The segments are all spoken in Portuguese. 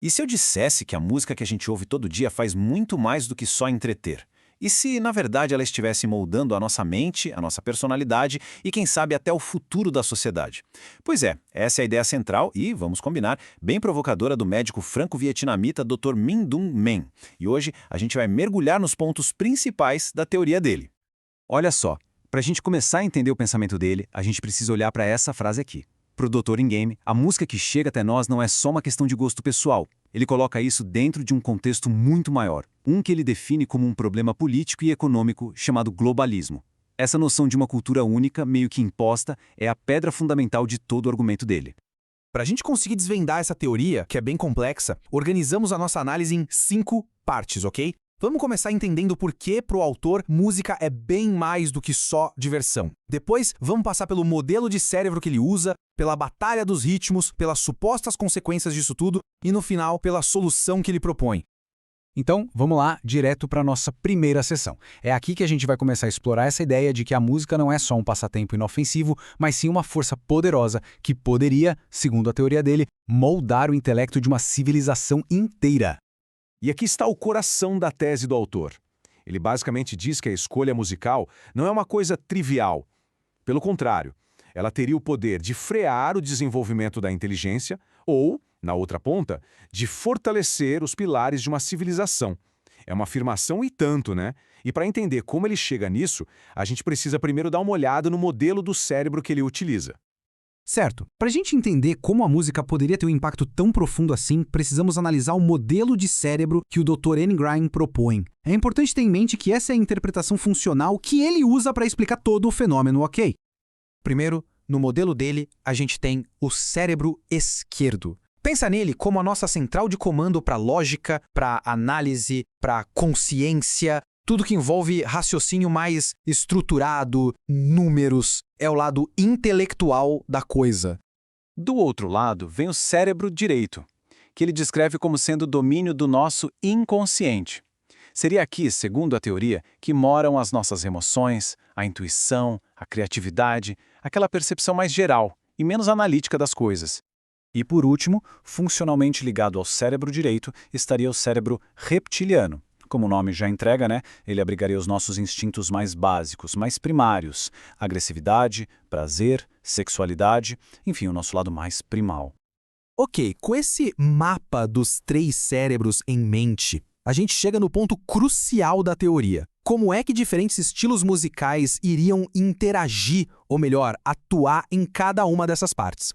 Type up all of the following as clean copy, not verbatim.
E se eu dissesse que a música que a gente ouve todo dia faz muito mais do que só entreter? E se, na verdade, ela estivesse moldando a nossa mente, a nossa personalidade e, quem sabe, até o futuro da sociedade? Pois é, essa é a ideia central e, vamos combinar, bem provocadora do médico franco-vietnamita Dr. Minh Dun Men. E hoje a gente vai mergulhar nos pontos principais da teoria dele. Olha só, para a gente começar a entender o pensamento dele, a gente precisa olhar para essa frase aqui. Para o Dr. Ingame, a música que chega até nós não é só uma questão de gosto pessoal. Ele coloca isso dentro de um contexto muito maior, um que ele define como um problema político e econômico chamado globalismo. Essa noção de uma cultura única, meio que imposta, é a pedra fundamental de todo o argumento dele. Para a gente conseguir desvendar essa teoria, que é bem complexa, organizamos a nossa análise em 5 partes, ok? Vamos começar entendendo por que, para o autor, música é bem mais do que só diversão. Depois, vamos passar pelo modelo de cérebro que ele usa, pela batalha dos ritmos, pelas supostas consequências disso tudo e, no final, pela solução que ele propõe. Então, vamos lá, direto para a nossa primeira sessão. É aqui que a gente vai começar a explorar essa ideia de que a música não é só um passatempo inofensivo, mas sim uma força poderosa que poderia, segundo a teoria dele, moldar o intelecto de uma civilização inteira. E aqui está o coração da tese do autor. Ele basicamente diz que a escolha musical não é uma coisa trivial. Pelo contrário, ela teria o poder de frear o desenvolvimento da inteligência ou, na outra ponta, de fortalecer os pilares de uma civilização. É uma afirmação e tanto, né? E para entender como ele chega nisso, a gente precisa primeiro dar uma olhada no modelo do cérebro que ele utiliza. Certo. Para a gente entender como a música poderia ter um impacto tão profundo assim, precisamos analisar o modelo de cérebro que o Dr. Engram propõe. É importante ter em mente que essa é a interpretação funcional que ele usa para explicar todo o fenômeno, ok? Primeiro, no modelo dele, a gente tem o cérebro esquerdo. Pensa nele como a nossa central de comando para lógica, para análise, para consciência, tudo que envolve raciocínio mais estruturado, números, é o lado intelectual da coisa. Do outro lado, vem o cérebro direito, que ele descreve como sendo o domínio do nosso inconsciente. Seria aqui, segundo a teoria, que moram as nossas emoções, a intuição, a criatividade, aquela percepção mais geral e menos analítica das coisas. E por último, funcionalmente ligado ao cérebro direito, estaria o cérebro reptiliano. Como o nome já entrega, né? Ele abrigaria os nossos instintos mais básicos, mais primários, agressividade, prazer, sexualidade, enfim, o nosso lado mais primal. Ok, com esse mapa dos 3 cérebros em mente, a gente chega no ponto crucial da teoria. Como é que diferentes estilos musicais iriam interagir, ou melhor, atuar em cada uma dessas partes?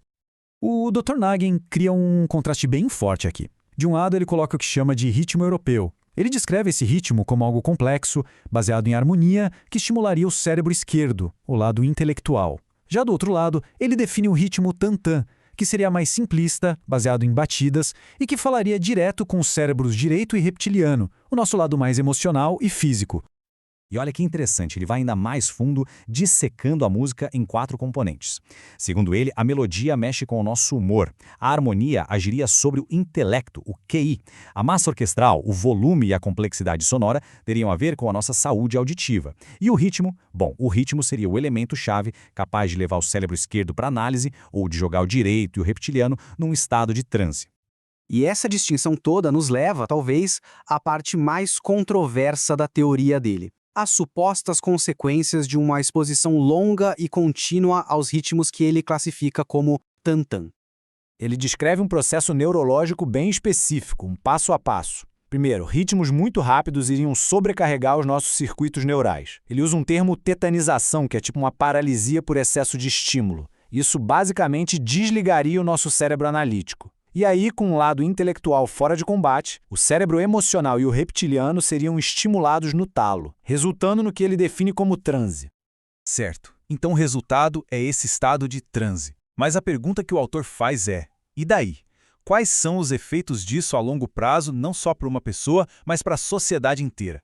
O Dr. Nagin cria um contraste bem forte aqui. De um lado, ele coloca o que chama de ritmo europeu. Ele descreve esse ritmo como algo complexo, baseado em harmonia, que estimularia o cérebro esquerdo, o lado intelectual. Já do outro lado, ele define o ritmo tantã, que seria mais simplista, baseado em batidas, e que falaria direto com os cérebros direito e reptiliano, o nosso lado mais emocional e físico. E olha que interessante, ele vai ainda mais fundo, dissecando a música em 4 componentes. Segundo ele, a melodia mexe com o nosso humor, a harmonia agiria sobre o intelecto, o QI, a massa orquestral, o volume e a complexidade sonora teriam a ver com a nossa saúde auditiva. E o ritmo? Bom, o ritmo seria o elemento-chave capaz de levar o cérebro esquerdo para análise ou de jogar o direito e o reptiliano num estado de transe. E essa distinção toda nos leva, talvez, à parte mais controversa da teoria dele. As supostas consequências de uma exposição longa e contínua aos ritmos que ele classifica como tantã. Ele descreve um processo neurológico bem específico, um passo a passo. Primeiro, ritmos muito rápidos iriam sobrecarregar os nossos circuitos neurais. Ele usa um termo tetanização, que é tipo uma paralisia por excesso de estímulo. Isso basicamente desligaria o nosso cérebro analítico. E aí, com o lado intelectual fora de combate, o cérebro emocional e o reptiliano seriam estimulados no talo, resultando no que ele define como transe. Certo. Então o resultado é esse estado de transe. Mas a pergunta que o autor faz é: e daí? Quais são os efeitos disso a longo prazo, não só para uma pessoa, mas para a sociedade inteira?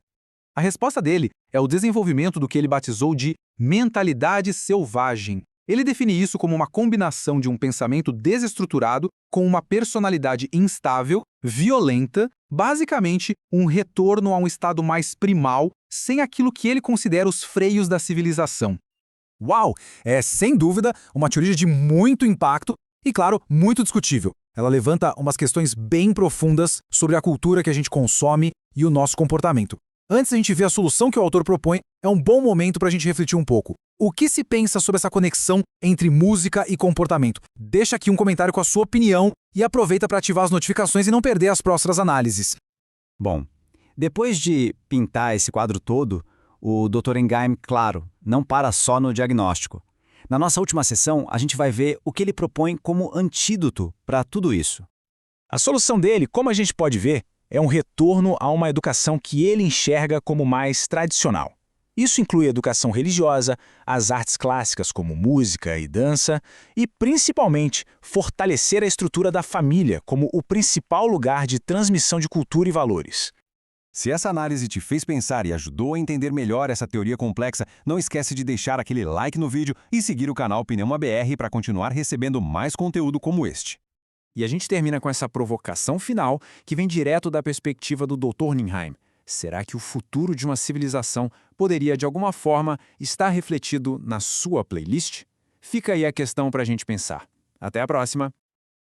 A resposta dele é o desenvolvimento do que ele batizou de mentalidade selvagem. Ele define isso como uma combinação de um pensamento desestruturado com uma personalidade instável, violenta, basicamente um retorno a um estado mais primal, sem aquilo que ele considera os freios da civilização. Uau! É, sem dúvida, uma teoria de muito impacto e, claro, muito discutível. Ela levanta umas questões bem profundas sobre a cultura que a gente consome e o nosso comportamento. Antes da gente ver a solução que o autor propõe, é um bom momento para a gente refletir um pouco. O que se pensa sobre essa conexão entre música e comportamento? Deixa aqui um comentário com a sua opinião e aproveita para ativar as notificações e não perder as próximas análises. Bom, depois de pintar esse quadro todo, o Dr. Engeim, claro, não para só no diagnóstico. Na nossa última sessão, a gente vai ver o que ele propõe como antídoto para tudo isso. A solução dele, como a gente pode ver, é um retorno a uma educação que ele enxerga como mais tradicional. Isso inclui a educação religiosa, as artes clássicas como música e dança e, principalmente, fortalecer a estrutura da família como o principal lugar de transmissão de cultura e valores. Se essa análise te fez pensar e ajudou a entender melhor essa teoria complexa, não esquece de deixar aquele like no vídeo e seguir o canal Pneuma BR para continuar recebendo mais conteúdo como este. E a gente termina com essa provocação final que vem direto da perspectiva do Dr. Ninheim. Será que o futuro de uma civilização poderia, de alguma forma, estar refletido na sua playlist? Fica aí a questão para a gente pensar. Até a próxima!